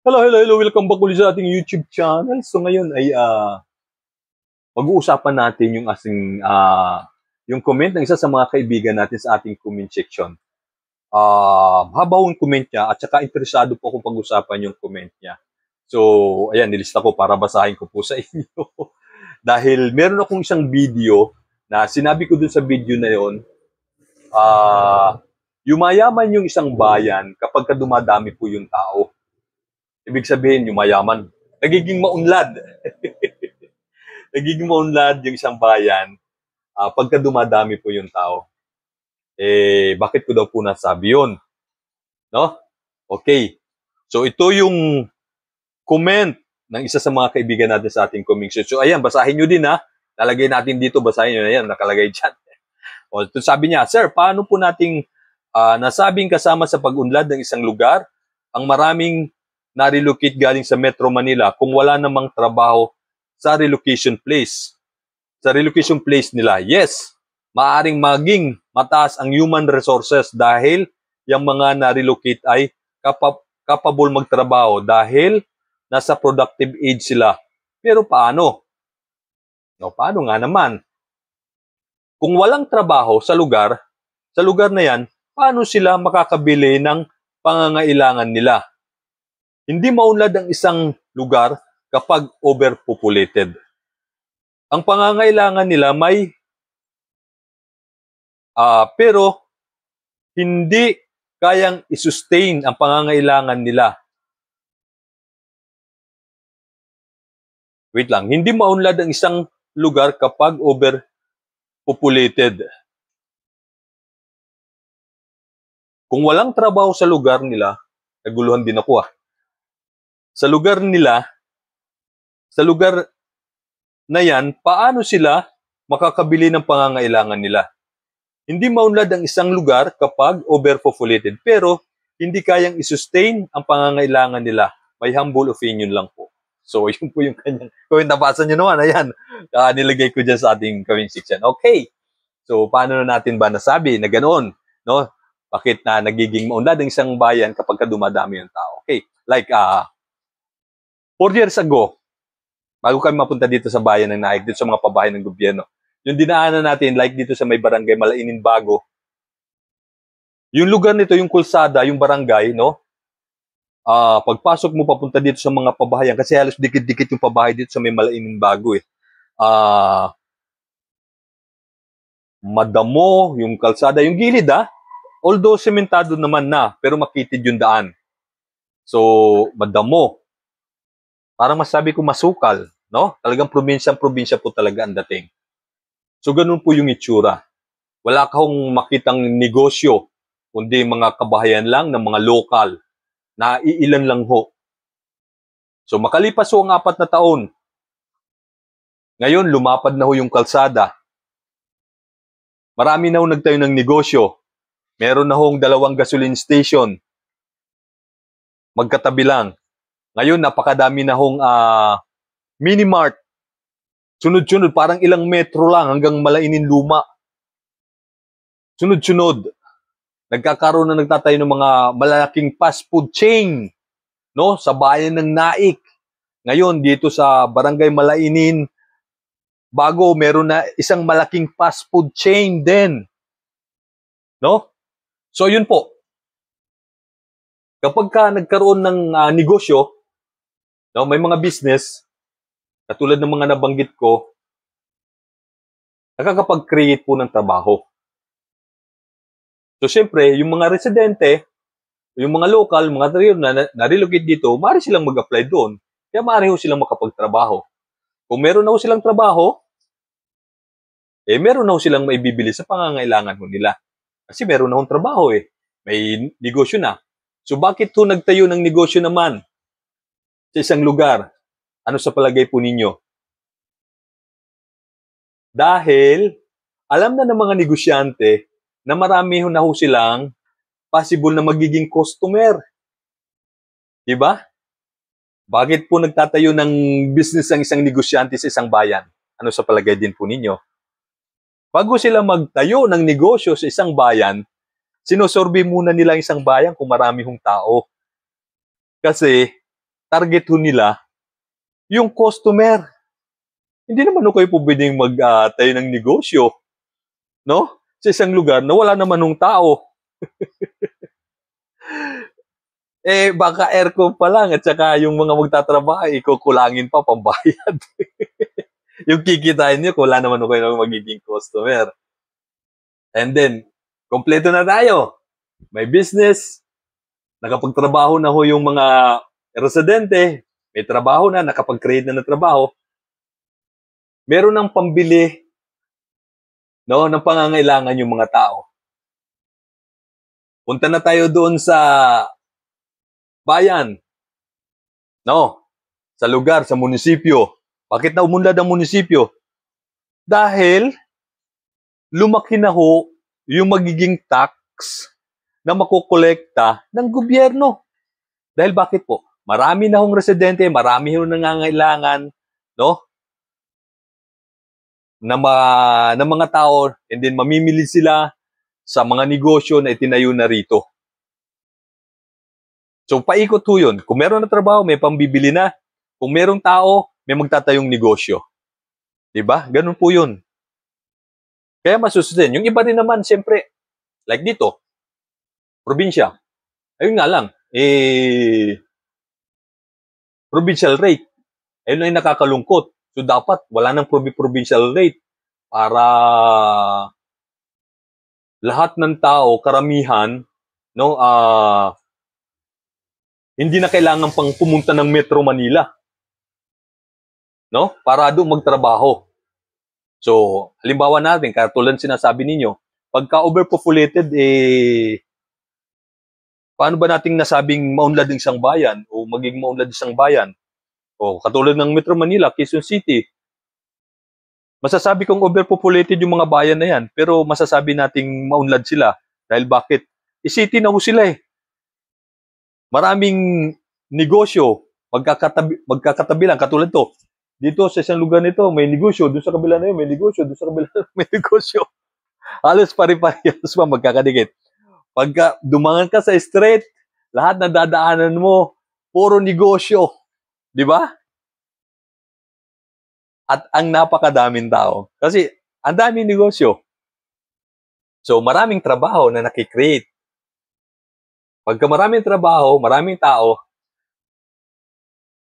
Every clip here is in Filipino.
Hello. Welcome back ulit sa ating YouTube channel. So ngayon ay mag-uusapan natin yung yung comment ng isa sa mga kaibigan natin sa ating comment section. Haba yung comment niya at saka interesado po akong pag-usapan yung comment niya. So, ayan, nilista ko para basahin ko po sa inyo. Dahil meron akong isang video na sinabi ko dun sa video na yon, yumayaman yung isang bayan kapag dumadami po yung tao. Ibig sabihin, yumayaman. Nagiging maunlad. Nagiging maunlad yung isang bayan pagka dumadami po yung tao. Bakit ko daw po nasabi yun? No? Okay. So, ito yung comment ng isa sa mga kaibigan natin sa ating comment section. So, ayan, basahin nyo din ha. Lalagay natin dito, basahin nyo na yan. Nakalagay dyan. O, ito sabi niya, Sir, paano po nating nasabing kasama sa pag-unlad ng isang lugar ang maraming na-relocate galing sa Metro Manila kung wala namang trabaho sa relocation place. Sa relocation place nila, yes, maaring maging mataas ang human resources dahil yung mga na-relocate ay capable magtrabaho dahil nasa productive age sila. Pero paano? No, paano nga naman? Kung walang trabaho sa lugar na yan, paano sila makakabili ng pangangailangan nila? Hindi maunlad ang isang lugar kapag overpopulated. Ang pangangailangan nila may pero hindi kayang i-sustain ang pangangailangan nila. Wait lang, hindi maunlad ang isang lugar kapag overpopulated. Kung walang trabaho sa lugar nila, naguluhan din ako Sa lugar na yan, paano sila makakabili ng pangangailangan nila? Hindi maunlad ang isang lugar kapag overpopulated, pero hindi kayang i-sustain ang pangangailangan nila. May humble opinion lang po. So, yun po yung kanyang comment. Nabasa nyo naman, ayan. Nilagay ko dyan sa ating comment section. Okay. So, paano na natin ba nasabi na ganoon? No? Bakit na nagiging maunlad ang isang bayan kapag dumadami yung tao? Okay. Like, 4 years ago, bago kami mapunta dito sa bayan ng Naik, dito sa mga pabahay ng gobyerno, yung dinaanan natin, like dito sa may barangay Malainin Bago, yung lugar nito, yung kulsada, yung barangay, no? Pagpasok mo papunta dito sa mga pabahayan, kasi halos dikit-dikit yung pabahay dito sa may Malainin Bago madamo yung kalsada, yung gilid although sementado naman na, pero makitid yung daan. So, madamo. Parang masabi ko masukal, no? Talagang probinsya po talaga ang dating. So, ganun po yung itsura. Wala kang makitang negosyo, kundi mga kabahayan lang ng mga lokal na iilan lang ho. So, makalipas ho ang 4 na taon. Ngayon, lumapad na ho yung kalsada. Marami na ho nagtayo ng negosyo. Meron na hong 2 gasoline station. Magkatabi lang. Ngayon, napakadami na hong mini-mart. Sunod-sunod, parang ilang metro lang hanggang Malainin Luma. Sunod-sunod. Nagkakaroon na nagtatayo ng mga malaking fast food chain, no? Sa bayan ng Naik. Ngayon, dito sa Barangay Malainin Bago, meron na isang malaking fast food chain din. No? So, yun po. Kapag ka nagkaroon ng negosyo, no, may mga business, katulad ng mga nabanggit ko, nakakapag-create po ng trabaho. So, siyempre, yung mga residente, yung mga local, mga tayo na-relocate dito, maaari silang mag-apply doon. Kaya maaari ho silang makapagtrabaho. Kung meron na ho silang trabaho, meron na ho silang maibibili sa pangangailangan ho nila. Kasi meron na hong trabaho May negosyo na. So, bakit ho nagtayo ng negosyo naman sa isang lugar? Ano sa palagay po ninyo? Dahil, alam na ng mga negosyante na marami na ho silang possible na magiging customer. Diba? Bakit po nagtatayo ng business ang isang negosyante sa isang bayan? Ano sa palagay din po ninyo? Bago sila magtayo ng negosyo sa isang bayan, sinusurvey muna nila isang bayan kung marami hong tao. Kasi, target ho nila yung customer. Hindi naman ho kayo po pwedeng tayo ng negosyo, no? Sa isang lugar na wala naman ng tao. Baka aircon pa lang at saka yung mga magtatrabaho, kukulangin pa pambayad. Yung kikitain nyo, wala naman kayo ng magiging customer. And then, kompleto na tayo. May business, nakapagtrabaho na ho yung mga residente, may trabaho na, nakapag-create na ng trabaho. Meron ng pambili, no, ng pangangailangan yung mga tao. Punta na tayo doon sa bayan, no, sa lugar, sa munisipyo. Bakit na umunlad ang munisipyo? Dahil lumaki na ho yung magiging tax na makukolekta ng gobyerno. Dahil bakit po? Marami na hong residente, marami hong nangangailangan, no, na mga tao, and then mamimili sila sa mga negosyo na itinayo na rito. So, paikot ho yun. Kung meron na trabaho, may pambibili na. Kung merong tao, may magtatayong negosyo. Diba? Ganun po yun. Kaya masusunod. Yung iba rin naman, siyempre, like dito, probinsya. Ayun nga lang, provincial rate. Ayun lang yung nakakalungkot. So, dapat, wala nang provincial rate para lahat ng tao, karamihan, no, hindi na kailangan pang pumunta ng Metro Manila, no, para doon magtrabaho. So, halimbawa natin, katulad sinasabi ninyo, pagka overpopulated, paano ba nating nasabing maunlad ng isang bayan o maging maunlad isang bayan? O katulad ng Metro Manila, Quezon City, masasabi kong overpopulated yung mga bayan na yan, pero masasabi nating maunlad sila. Dahil bakit? City na ho sila eh. Maraming negosyo, magkakatabi lang, katulad to. Dito sa isang lugar nito, may negosyo, doon sa kabila na yun, may negosyo, doon sa kabila na yun, may negosyo. Halos pare-parehas pa magkakadikit. Pagka dumangan ka sa street, lahat na dadaanan mo, puro negosyo. Di ba? At ang napakadaming tao. Kasi, ang daming negosyo. So, maraming trabaho na nakikreate. Pagka maraming trabaho, maraming tao,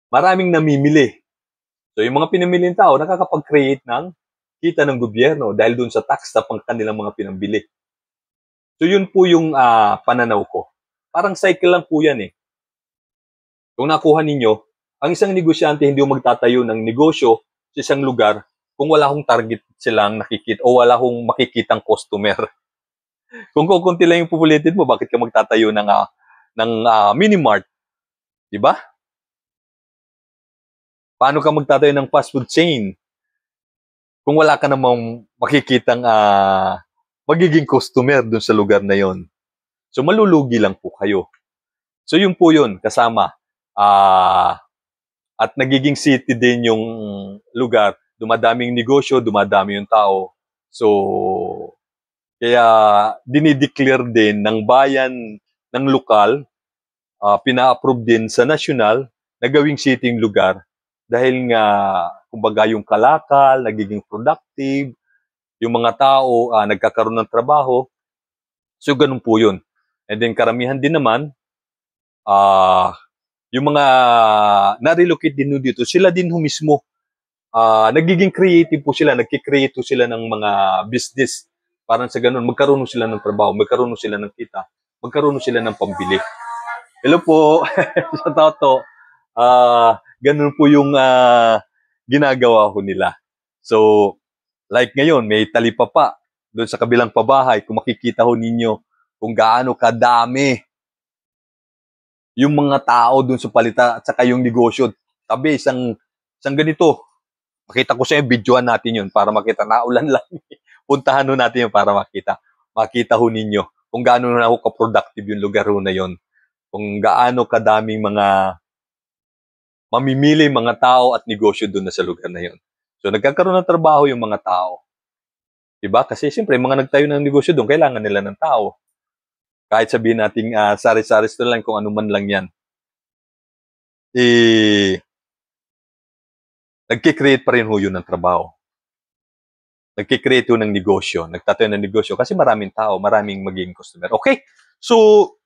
maraming namimili. So, yung mga pinamiling tao, nakakapag-create ng kita ng gobyerno dahil dun sa tax na pang kanilang mga pinambili. So, yun po yung pananaw ko. Parang cycle lang po yan eh. Kung nakuha ninyo, ang isang negosyante hindi magtatayo ng negosyo sa isang lugar kung wala hong target silang nakikita o wala hong makikitang customer. Kung kukunti lang yung populated mo, bakit ka magtatayo ng mini-mart? Di ba? Paano ka magtatayo ng fast food chain kung wala ka namang makikitang magiging customer dun sa lugar na yon? So, malulugi lang po kayo. So, yun po yun, kasama. At nagiging city din yung lugar. Dumadaming negosyo, dumadami yung tao. So, kaya dinideclare din ng bayan, ng lokal, pina-approve din sa national na gawing city yung lugar. Dahil nga, kumbaga yung kalakal, nagiging productive, yung mga tao nagkakaroon ng trabaho. So, ganun po yun. And then, karamihan din naman, yung mga na-relocate din dito, sila din mismo, nagiging creative po sila, nagkikreate po sila ng mga business. Parang sa ganun, magkaroon sila ng trabaho, magkaroon sila ng kita, magkaroon sila ng pambili. Hello po, sa Toto. Ganun po yung ginagawa ko nila. So, like ngayon, may talipapa doon sa kabilang pabahay. Kung makikita ho ninyo kung gaano kadami yung mga tao doon sa palita at saka yung negosyo. Tabi, isang ganito. Makita ko sa inyo, videoan natin yun para makita. Naulan lang. Puntahan ho natin yun para makita. Makita ho ninyo kung gaano na ho ka-productive yung lugar ho na yun. Kung gaano kadaming mga mamimili mga tao at negosyo doon na sa lugar na yun. So, nagkakaroon ng trabaho yung mga tao. Diba? Kasi siyempre, mga nagtayo ng negosyo doon, kailangan nila ng tao. Kahit sabihin natin, sari-sari lang kung ano man lang yan. nagkikreate pa rin ho yun ng trabaho. Nagkikreate yun ng negosyo. Nagtatayo ng negosyo kasi maraming tao, maraming magiging customer. Okay? So,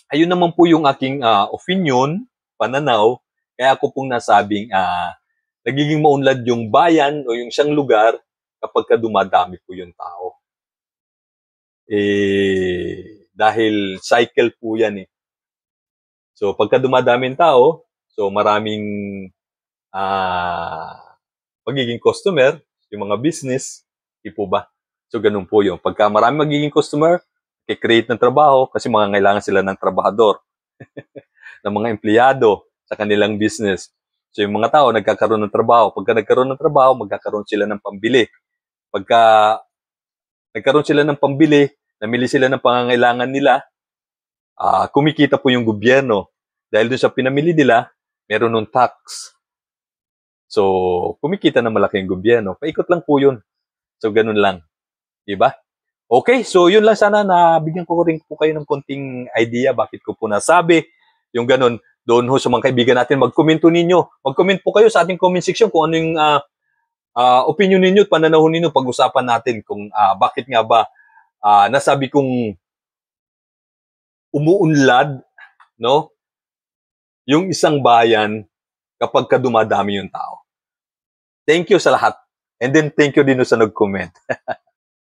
ayun naman po yung aking opinion, pananaw. Kaya ako pong nasabing nagiging maunlad yung bayan o yung isang lugar kapag dumadami po yung tao. Dahil cycle po yan eh. So, pagka dumadaming tao, so maraming magiging customer, yung mga business, di po ba? So, ganun po yun. Pagka maraming magiging customer, i-create ng trabaho kasi kailangan sila ng trabahador, ng mga empleyado sa kanilang business. So, yung mga tao nagkakaroon ng trabaho. Pagka nagkaroon ng trabaho, magkakaroon sila ng pambili. Pagka nagkaroon sila ng pambili, namili sila ng pangangailangan nila, kumikita po yung gobyerno. Dahil dun sa pinamili nila, meron ng tax. So, kumikita na malaki yung gobyerno. Paikot lang po yun. So, ganun lang. Diba? Okay, so yun lang sana nabigyan ko rin po kayo ng konting idea bakit ko po nasabi. Yung ganun, doon ho sa mga kaibigan natin, mag-komento ninyo. Mag-comment po kayo sa ating comment section kung ano yung opinion ninyo at pananaw ninyo. Pag-usapan natin kung bakit nga ba nasabi kong umuunlad, no? Yung isang bayan kapag dumadami yung tao. Thank you sa lahat. And then thank you din sa nag-comment.